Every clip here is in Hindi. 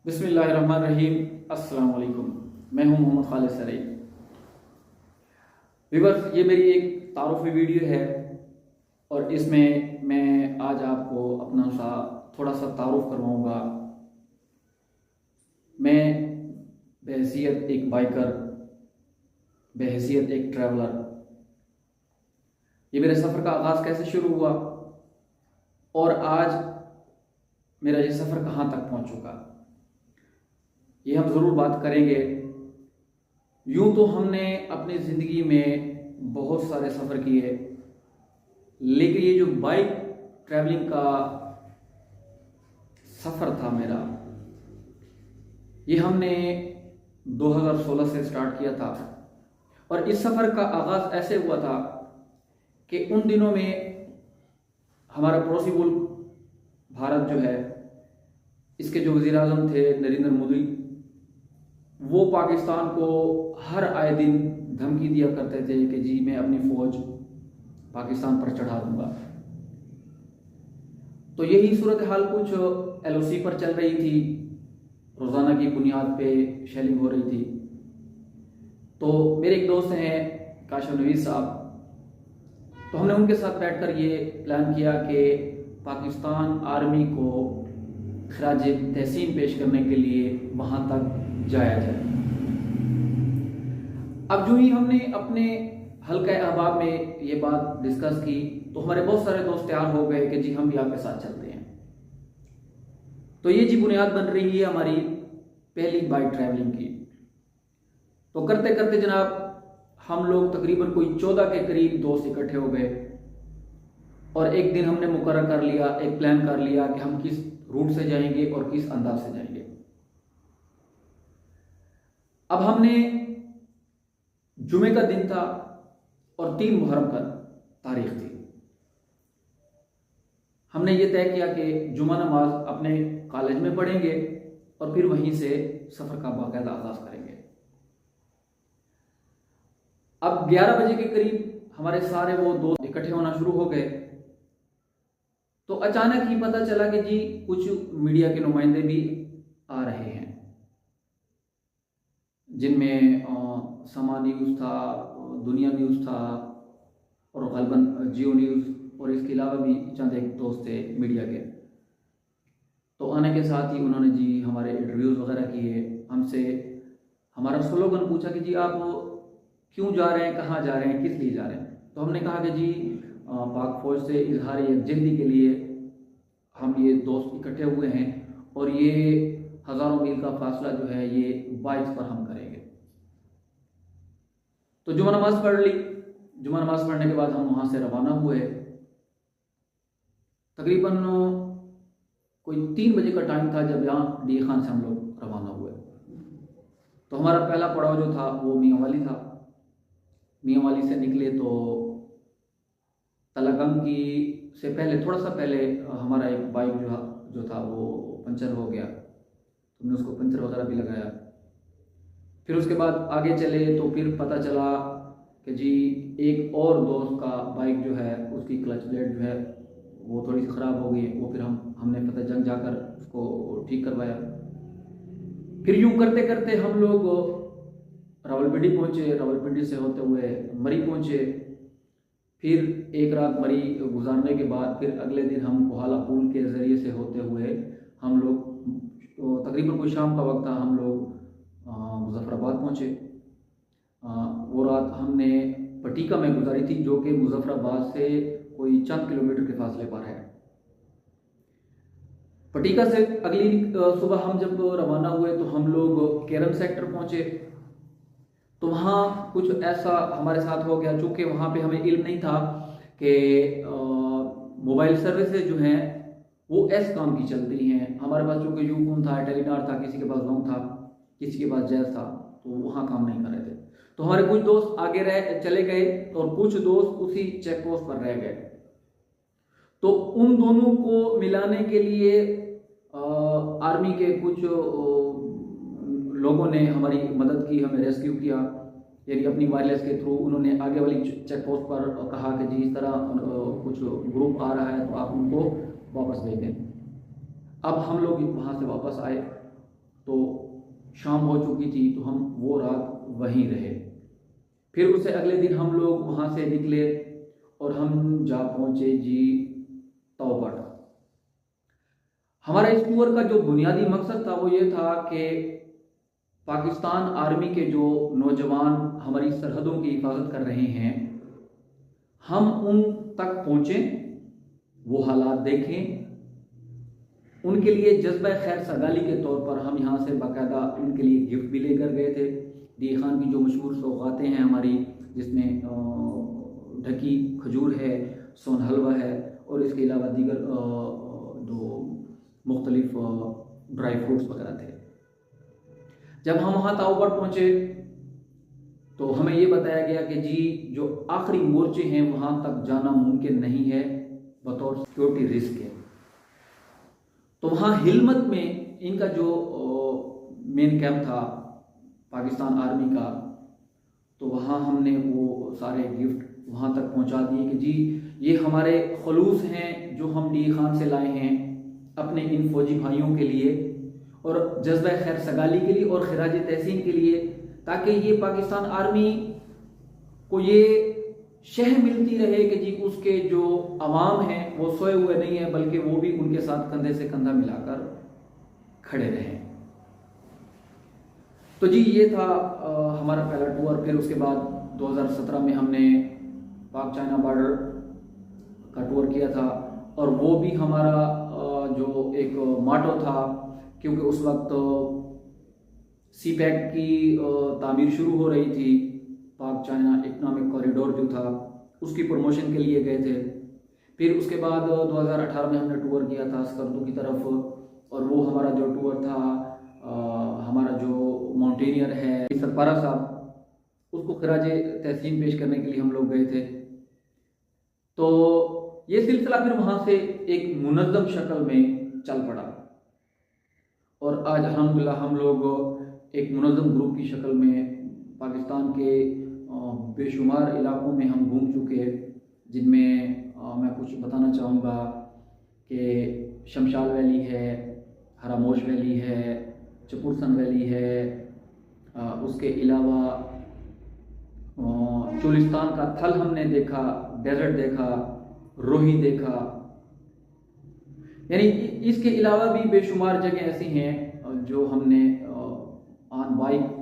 बिस्मिल्लाहिर्रहमानिर्रहीम। अस्सलाम वालेकुम। मैं हूं मोहम्मद खालिद सराई। व्यूअर्स, ये मेरी एक तारुफ़ी वीडियो है और इसमें मैं आज आपको अपना थोड़ा सा तारुफ करवाऊंगा। मैं बहैसियत एक बाइकर, बहैसियत एक ट्रैवलर, ये मेरे सफ़र का आगाज़ कैसे शुरू हुआ और आज मेरा ये सफ़र कहाँ तक पहुँच चुका, ये हम ज़रूर बात करेंगे। यूँ तो हमने अपनी ज़िंदगी में बहुत सारे सफ़र किए, लेकिन ये जो बाइक ट्रैवलिंग का सफ़र था मेरा, ये हमने 2016 से स्टार्ट किया था। और इस सफ़र का आगाज़ ऐसे हुआ था कि उन दिनों में हमारा पड़ोसी मुल्क भारत जो है, इसके जो वज़ीर आज़म थे नरेंद्र मोदी, वो पाकिस्तान को हर आए दिन धमकी दिया करते थे कि जी मैं अपनी फ़ौज पाकिस्तान पर चढ़ा दूंगा। तो यही सूरत हाल कुछ LOC पर चल रही थी, रोज़ाना की बुनियाद पे शेलिंग हो रही थी। तो मेरे एक दोस्त हैं काशिफ नवीस साहब, तो हमने उनके साथ बैठकर ये प्लान किया कि पाकिस्तान आर्मी को खराज तहसीन पेश करने के लिए वहाँ तक जाया जाए। अब जो ही हमने अपने हल्का अहबाब में ये बात डिस्कस की, तो हमारे बहुत सारे दोस्त तैयार हो गए कि जी हम भी आपके साथ चलते हैं। तो ये जी बुनियाद बन रही है हमारी पहली बाइक ट्रैवलिंग की। तो करते करते जनाब हम लोग तकरीबन कोई 14 के करीब दोस्त इकट्ठे हो गए और एक दिन हमने मुकर्रर कर लिया, एक प्लान कर लिया कि हम किस रूट से जाएंगे और किस अंदाज से जाएंगे। अब हमने जुमे का दिन था और 3 मुहर्रम का तारीख थी। हमने ये तय किया कि जुमा नमाज अपने कॉलेज में पढ़ेंगे और फिर वहीं से सफ़र का बाकायदा आगाज़ करेंगे। अब 11 बजे के करीब हमारे सारे वो दोस्त इकट्ठे होना शुरू हो गए। तो अचानक ही पता चला कि जी कुछ मीडिया के नुमाइंदे भी आ रहे हैं, जिनमें समा न्यूज़ था, दुनिया न्यूज़ था और गलबन जियो न्यूज़, और इसके अलावा भी चंद एक दोस्त थे मीडिया के। तो आने के साथ ही उन्होंने जी हमारे इंटरव्यूज़ वगैरह किए, हमसे हमारा स्लोगन पूछा कि जी आप क्यों जा रहे हैं, कहाँ जा रहे हैं, किस लिए जा रहे हैं। तो हमने कहा कि जी पाक फौज से इजहार यकजहती के लिए हम ये दोस्त इकट्ठे हुए हैं और ये हज़ारों मील का फासला जो है ये बाइक पर हम करेंगे। तो जुमा नमाज पढ़ ली। जुमा नमाज पढ़ने के बाद हम वहाँ से रवाना हुए। तकरीबन कोई 3 बजे का टाइम था जब यहाँ डी खान से हम लोग रवाना हुए। तो हमारा पहला पड़ाव जो था वो मियाँ वाली था। मियाँ वाली से निकले तो तलागंग की से पहले, थोड़ा सा पहले हमारा एक बाइक जो था वो पंचर हो गया। तो हमने उसको पंचर वगैरह भी लगाया। फिर उसके बाद आगे चले तो फिर पता चला कि जी एक और दोस्त का बाइक जो है उसकी क्लच प्लेट जो है वो थोड़ी सी ख़राब हो गई। वो फिर हमने पता जंग जाकर उसको ठीक करवाया। फिर यूँ करते करते हम लोग रावलपिंडी पहुँचे। रावलपिंडी से होते हुए मरी पहुँचे। फिर एक रात मरी गुजारने के बाद फिर अगले दिन हम कोहाला पुल के ज़रिए से होते हुए हम लोग तकरीबन कोई शाम का वक्त था, हम लोग मुजफ्फराबाद पहुँचे। वो रात हमने पटीका में गुजारी थी, जो कि मुजफ्फराबाद से कोई चंद किलोमीटर के फासले पर है। पटीका से अगली सुबह हम जब रवाना हुए तो हम लोग केरन सेक्टर पहुँचे। तो वहाँ कुछ ऐसा हमारे साथ हो गया, चूँकि वहाँ पे हमें इल्म नहीं था कि मोबाइल सर्विसेज जो हैं वो ऐसे काम की चलती हैं। हमारे पास चूँकि यूफोन था, टेलीनार था, किसी के पास जोंग था, किसी के पास जैज़ था, तो वहाँ काम नहीं कर रहे थे। तो हमारे कुछ दोस्त आगे चले गए और कुछ दोस्त उसी चेक पोस्ट पर रह गए। तो उन दोनों को मिलाने के लिए आर्मी के कुछ लोगों ने हमारी मदद की, हमें रेस्क्यू किया। यानी अपनी वायरलेस के थ्रू उन्होंने आगे वाली चेक पोस्ट पर कहा कि जी इस तरह कुछ ग्रुप आ रहा है तो आप उनको वापस भेज दें। अब हम लोग वहाँ से वापस आए तो शाम हो चुकी थी, तो हम वो रात वहीं रहे। फिर उससे अगले दिन हम लोग वहाँ से निकले और हम जा पहुँचे जी तौबट। हमारा इस टूर का जो बुनियादी मकसद था वो ये था कि पाकिस्तान आर्मी के जो नौजवान हमारी सरहदों की हिफाजत कर रहे हैं, हम उन तक पहुँचें, वो हालात देखें। उनके लिए जज्बा खैर सगाली के तौर पर हम यहाँ से बाकायदा उनके लिए गिफ्ट भी लेकर गए थे। डी खान की जो मशहूर सौगातें हैं हमारी, जिसमें ढकी खजूर है, सोन हलवा है और इसके अलावा दीगर जो मुख्तलिफ ड्राई फ्रूट्स वगैरह थे। जब हम वहाँ तौबट पहुँचे तो हमें ये बताया गया कि जी जो आखिरी मोर्चे हैं वहाँ तक जाना मुमकिन नहीं है, बतौर सिक्योरिटी रिस्क है। तो वहाँ हिलमत में इनका जो मेन कैंप था पाकिस्तान आर्मी का, तो वहाँ हमने वो सारे गिफ्ट वहाँ तक पहुँचा दिए कि जी ये हमारे खलूस हैं जो हम डी खान से लाए हैं अपने इन फौजी भाइयों के लिए और जज्बा खैर सगाली के लिए और खिराज तहसीन के लिए, ताकि ये पाकिस्तान आर्मी को ये शह मिलती रहे कि जी उसके जो अवाम हैं वो सोए हुए नहीं है, बल्कि वो भी उनके साथ कंधे से कंधा मिलाकर खड़े रहें। तो जी ये था हमारा पहला टूर। फिर उसके बाद 2017 में हमने पाक चाइना बॉर्डर का टूर किया था और वो भी हमारा जो एक माटो था, क्योंकि उस वक्त सी पैक की तामीर शुरू हो रही थी, पाक चाइना इकनॉमिक कॉरिडोर जो था उसकी प्रमोशन के लिए गए थे। फिर उसके बाद 2018 में हमने टूर किया था स्कर्दू की तरफ, और वो हमारा जो टूर था हमारा जो माउंटेनियर है सरपारा साहब, उसको खिराज तहसीन पेश करने के लिए हम लोग गए थे। तो ये सिलसिला फिर वहाँ से एक मुनज़्ज़म शक्ल में चल पड़ा और आज अल्हम्दुलिल्लाह हम लोग एक मुनज़्ज़म ग्रुप की शक्ल में पाकिस्तान के बेशुमार इलाकों में हम घूम चुके, जिनमें मैं कुछ बताना चाहूँगा कि शमशाल वैली है, हरामोश वैली है, चपुरसन वैली है, उसके अलावा चोलिस्तान का थल हमने देखा, डेजर्ट देखा, रोही देखा, यानी इसके अलावा भी बेशुमार जगह ऐसी हैं जो हमने ऑन बाइक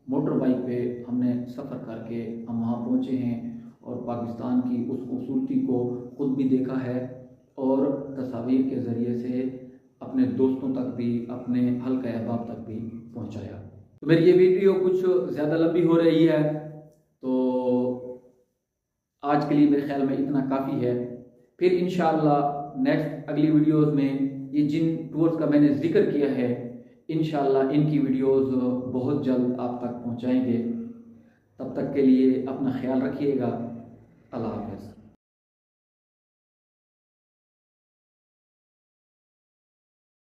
मोटर बाइक पे हमने सफ़र करके हम वहाँ पहुँचे हैं और पाकिस्तान की उस खूबसूरती को ख़ुद भी देखा है और तस्वीर के ज़रिए से अपने दोस्तों तक भी, अपने हल्का अहबाब तक भी पहुँचाया। तो मेरी ये वीडियो कुछ ज़्यादा लंबी हो रही है, तो आज के लिए मेरे ख्याल में इतना काफ़ी है। फिर इंशाअल्लाह नेक्स्ट अगली वीडियोज़ में ये जिन टूर्स का मैंने जिक्र किया है, इंशाअल्लाह इनकी वीडियोज़ बहुत जल्द आप तक पहुँचाएँगे। तब तक के लिए अपना ख्याल रखिएगा। अल्लाह हाफ़िज़।